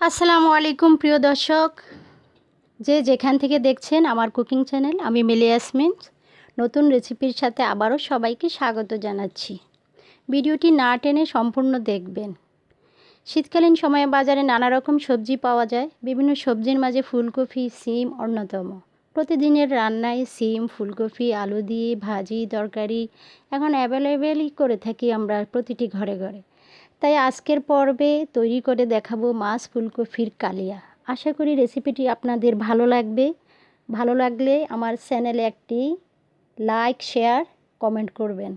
আসসালামু আলাইকুম প্রিয় দর্শক, যে যেখান থেকে দেখছেন আমার কুকিং চ্যানেল। আমি মিলি ইয়াসমিন নতুন রেসিপির সাথে আবারও সবাইকে স্বাগত জানাচ্ছি। ভিডিওটি না টেনে সম্পূর্ণ দেখবেন। শীতকালীন সময়ে বাজারে নানা রকম সবজি পাওয়া যায়। বিভিন্ন সবজির মাঝে ফুলকপি, সিম অন্যতম। প্রতিদিনের রান্নায় সিম, ফুলকপি, আলু দিয়ে ভাজি, তরকারি এখন অ্যাভেলেবেলই করে থাকি আমরা প্রতিটি ঘরে ঘরে। তাই আজকের পর্বে তৈরি করে দেখাবো মাছ ফুলকপির কালিয়া। আশা করি রেসিপিটি আপনাদের ভালো লাগবে। ভালো লাগলে আমার চ্যানেলে একটি লাইক, শেয়ার, কমেন্ট করবেন।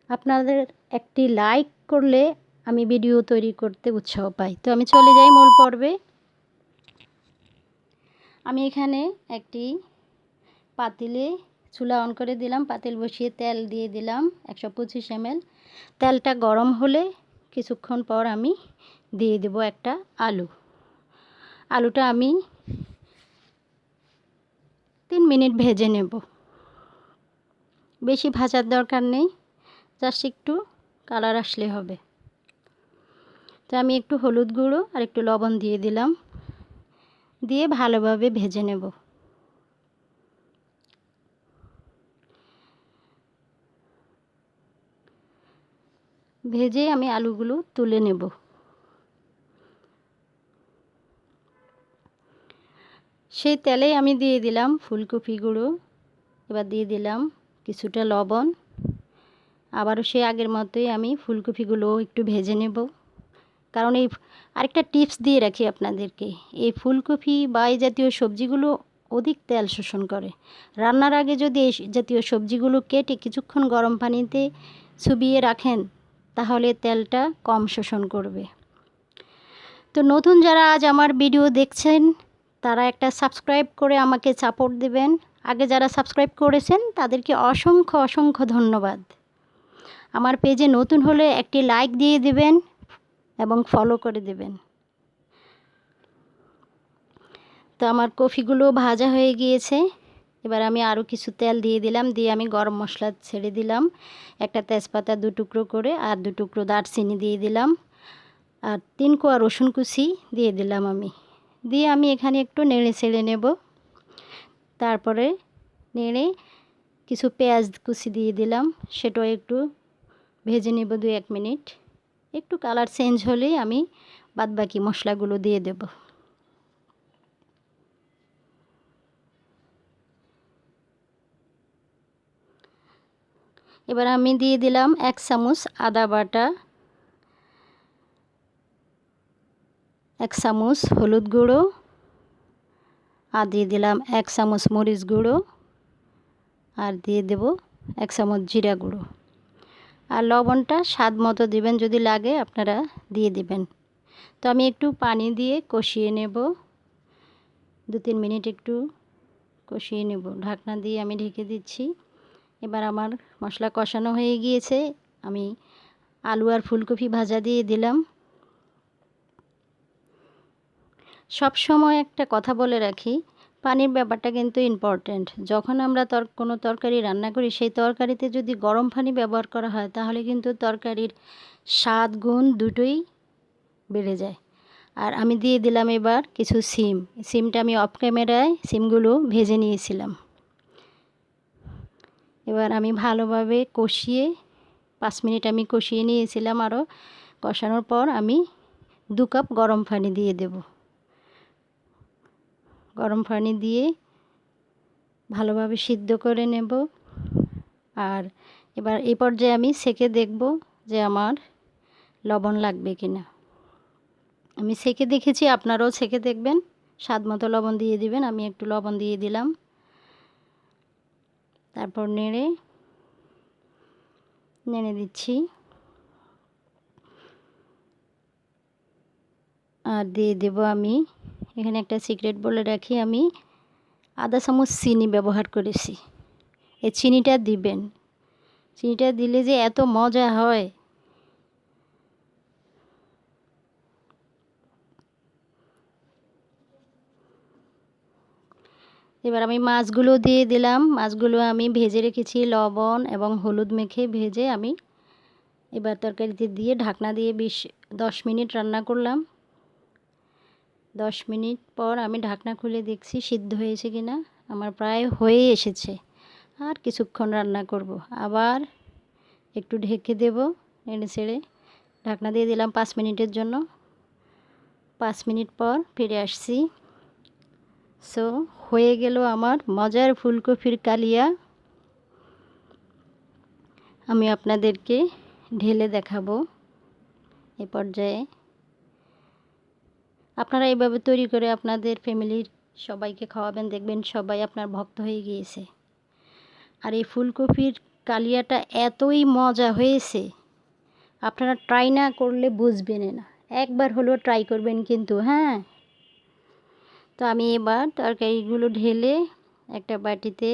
আপনাদের একটি লাইক করলে আমি ভিডিও তৈরি করতে উৎসাহ পাই। তো আমি চলে যাই মূল পর্বে। আমি এখানে একটি পাতিলে চুলা অন করে দিলাম, পাতিল বসিয়ে তেল দিয়ে দিলাম 125 ml। তেলটা গরম হলে কিছুক্ষণ পর আমি দিয়ে দেব একটা আলুটা আমি 3 মিনিট ভেজে নেব। বেশি ভাজার দরকার নেই, জাস্ট একটু কালার আসলে হবে। তো আমি একটু হলুদ গুঁড়ো আর একটু লবণ দিয়ে দিলাম, দিয়ে ভালোভাবে ভেজে নেব। ভেজে আমি আলুগুলো তুলে নেব। সেই তেলেই আমি দিয়ে দিলাম ফুলকপিগুলো, এবার দিয়ে দিলাম কিছুটা লবণ। আবারও সেই আগের মতোই আমি ফুলকপিগুলো একটু ভেজে নেব। কারণ এই আরেকটা টিপস দিয়ে রাখি আপনাদেরকে, এই ফুলকপি বা এই জাতীয় সবজিগুলো অধিক তেল শোষণ করে। রান্নার আগে যদি এই জাতীয় সবজিগুলো কেটে কিছুক্ষণ গরম পানিতে চুবিয়ে রাখেন, তাহলে তেলটা কম শোষণ করবে। তো নতুন যারা আজ আমার ভিডিও দেখছেন, তারা একটা সাবস্ক্রাইব করে আমাকে সাপোর্ট দেবেন। আগে যারা সাবস্ক্রাইব করেছেন তাদেরকে অসংখ্য অসংখ্য ধন্যবাদ। আমার পেজে নতুন হলে একটি লাইক দিয়ে দেবেন এবং ফলো করে দেবেন। তো আমার কফিগুলো ভাজা হয়ে গিয়েছে। এবার আমি আরও কিছু তেল দিয়ে দিলাম, দিয়ে আমি গরম মশলা ছেড়ে দিলাম। একটা তেজপাতা 2 টুকরো করে আর 2 টুকরো দারচিনি দিয়ে দিলাম, আর 3 কোয়া রসুন কুচি দিয়ে দিলাম দিয়ে আমি এখানে একটু নেড়ে ছেড়ে নেব। তারপরে নেড়ে কিছু পেঁয়াজ কুচি দিয়ে দিলাম, সেটাও একটু ভেজে নেব 2-1 মিনিট। একটু কালার চেঞ্জ হলেই আমি বাদবাকি মশলাগুলো দিয়ে দেব। এবার আমি দিয়ে দিলাম 1 চামচ আদা বাটা, 1 চামচ হলুদ গুঁড়ো, আর দিয়ে দিলাম 1 চামচ মরিচ গুঁড়ো, আর দিয়ে দেব 1 চামচ জিরা গুঁড়ো। আর লবণটা স্বাদ মতো দিবেন, যদি লাগে আপনারা দিয়ে দিবেন। তো আমি একটু পানি দিয়ে কষিয়ে নেব, 2-3 মিনিট একটু কষিয়ে নেব। ঢাকনা দিয়ে আমি ঢেকে দিচ্ছি। এবার আমার মশলা কষানো হয়ে গিয়েছে, আমি আলু আর ফুলকপি ভাজা দিয়ে দিলাম। সব সময় একটা কথা বলে রাখি, পানির ব্যাপারটা কিন্তু ইম্পর্ট্যান্ট। যখন আমরা কোনো তরকারি রান্না করি, সেই তরকারিতে যদি গরম পানি ব্যবহার করা হয়, তাহলে কিন্তু তরকারির স্বাদ গুণ দুটোই বেড়ে যায়। আর আমি দিয়ে দিলাম এবার কিছু সিমটা আমি অফ ক্যামেরায় সিমগুলো ভেজে নিয়েছিলাম। এবার আমি ভালোভাবে কষিয়ে 5 মিনিট আমি কষিয়ে নিয়েছিলাম। আরও কষানোর পর আমি 2 কাপ গরম পানি দিয়ে দেব। গরম পানি দিয়ে ভালোভাবে সিদ্ধ করে নেব। আর এবার এই পর্যায়ে আমি ছেঁকে দেখব যে আমার লবণ লাগবে কিনা। আমি ছেঁকে দেখেছি, আপনারাও ছেঁকে দেখবেন, স্বাদ মতো লবণ দিয়ে দিবেন। আমি একটু লবণ দিয়ে দিলাম, তারপর নেড়ে দিচ্ছি। আর দিয়ে দেব আমি এখানে একটা সিক্রেট বলে রাখি, আমি আধা চামচ চিনি ব্যবহার করেছি। এই চিনিটা দিবেন, চিনিটা দিলে যে এত মজা হয়। এবার আমি মাছগুলো দিয়ে দিলাম। মাছগুলো আমি ভেজে রেখেছি, লবণ এবং হলুদ মেখে ভেজে আমি এবার তরকারিতে দিয়ে ঢাকনা দিয়ে 10 মিনিট রান্না করলাম। 10 মিনিট পর আমি ঢাকনা খুলে দেখছি সিদ্ধ হয়েছে কিনা। আমার প্রায় হয়ে এসেছে, আর কিছুক্ষণ রান্না করব। আবার একটু ঢেকে দেব, নেড়ে ছেড়ে ঢাকনা দিয়ে দিলাম 5 মিনিটের জন্য। 5 মিনিট পর ফিরে আসছি। সো হয়ে গেল আমার মজার ফুলকপির কালিয়া। আমি আপনাদেরকে ঢেলে দেখাবো এ পর্যায়ে। আপনারা এইভাবে তৈরি করে আপনাদের ফ্যামিলির সবাইকে খাওয়াবেন, দেখবেন সবাই আপনার ভক্ত হয়ে গিয়েছে। আর এই ফুলকপির কালিয়াটা এতই মজা হয়েছে, আপনারা ট্রাই না করলে বুঝবেন না। একবার হলেও ট্রাই করবেন কিন্তু, হ্যাঁ। তো আমি এবার তরকারিগুলো ঢেলে একটা বাটিতে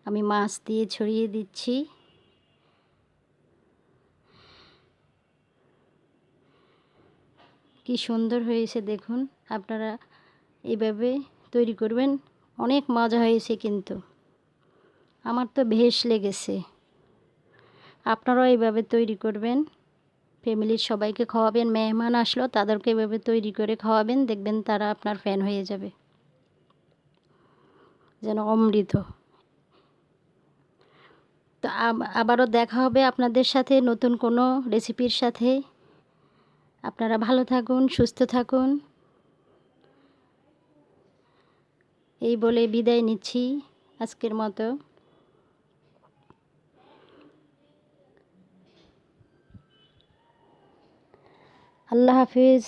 আমি মাছ দিয়ে ছড়িয়ে দিচ্ছি। কি সুন্দর হয়েছে দেখুন। আপনারা এইভাবে তৈরি করবেন, অনেক মজা হয়েছে কিন্তু। আমার তো বেশ লেগেছে। আপনারাও এইভাবে তৈরি করবেন, ফ্যামিলির সবাইকে খাওয়াবেন। মেহমান আসলো তাদেরকে এভাবে তৈরি করে খাওয়াবেন, দেখবেন তারা আপনার ফ্যান হয়ে যাবে, যেন অমৃত। তো আবারও দেখা হবে আপনাদের সাথে নতুন কোনো রেসিপির সাথে। আপনারা ভালো থাকুন, সুস্থ থাকুন, এই বলে বিদায় নিচ্ছি আজকের মতো। আল্লাহ হাফিজ।